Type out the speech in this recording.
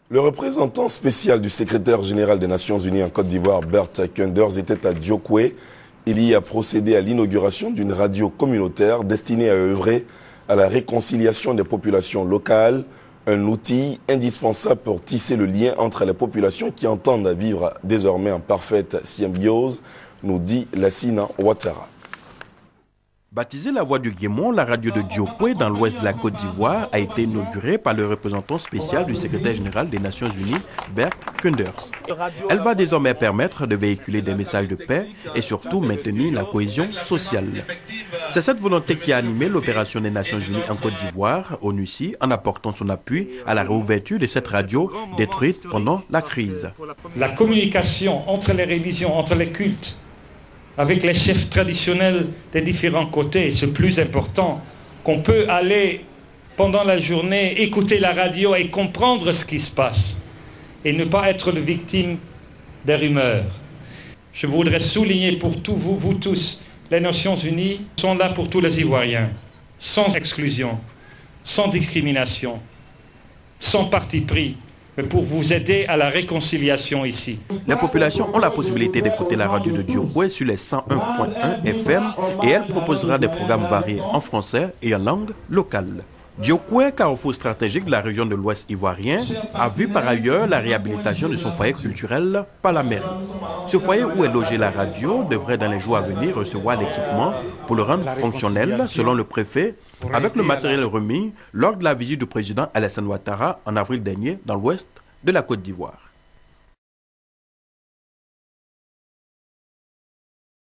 Le représentant spécial du secrétaire général des Nations Unies en Côte d'Ivoire, Bert Koenders, était à Diokwe. Il y a procédé à l'inauguration d'une radio communautaire destinée à œuvrer à la réconciliation des populations locales, un outil indispensable pour tisser le lien entre les populations qui entendent vivre désormais en parfaite symbiose, nous dit Lassina Ouattara. Baptisée La Voix du Guémon, la radio de Diokwe dans l'ouest de la Côte d'Ivoire a été inaugurée par le représentant spécial du secrétaire général des Nations Unies, Bert Koenders. Elle va désormais permettre de véhiculer des messages de paix et surtout maintenir la cohésion sociale. C'est cette volonté qui a animé l'opération des Nations Unies en Côte d'Ivoire, ONUCI, en apportant son appui à la réouverture de cette radio détruite pendant la crise. La communication entre les religions, entre les cultes, avec les chefs traditionnels des différents côtés, c'est plus important, qu'on peut aller pendant la journée, écouter la radio et comprendre ce qui se passe et ne pas être le victime des rumeurs. Je voudrais souligner pour vous tous, les Nations Unies sont là pour tous les Ivoiriens, sans exclusion, sans discrimination, sans parti pris, mais pour vous aider à la réconciliation ici. Les populations ont la possibilité d'écouter la radio de Diokwe sur les 101.1 FM et elle proposera des programmes variés en français et en langue locale. Diokwe, carrefour stratégique de la région de l'Ouest ivoirien, a vu par ailleurs la réhabilitation de son foyer culturel par la mairie. Ce foyer où est logée la radio devrait dans les jours à venir recevoir l'équipement pour le rendre fonctionnel, selon le préfet, avec le matériel remis lors de la visite du président Alassane Ouattara en avril dernier dans l'ouest de la Côte d'Ivoire.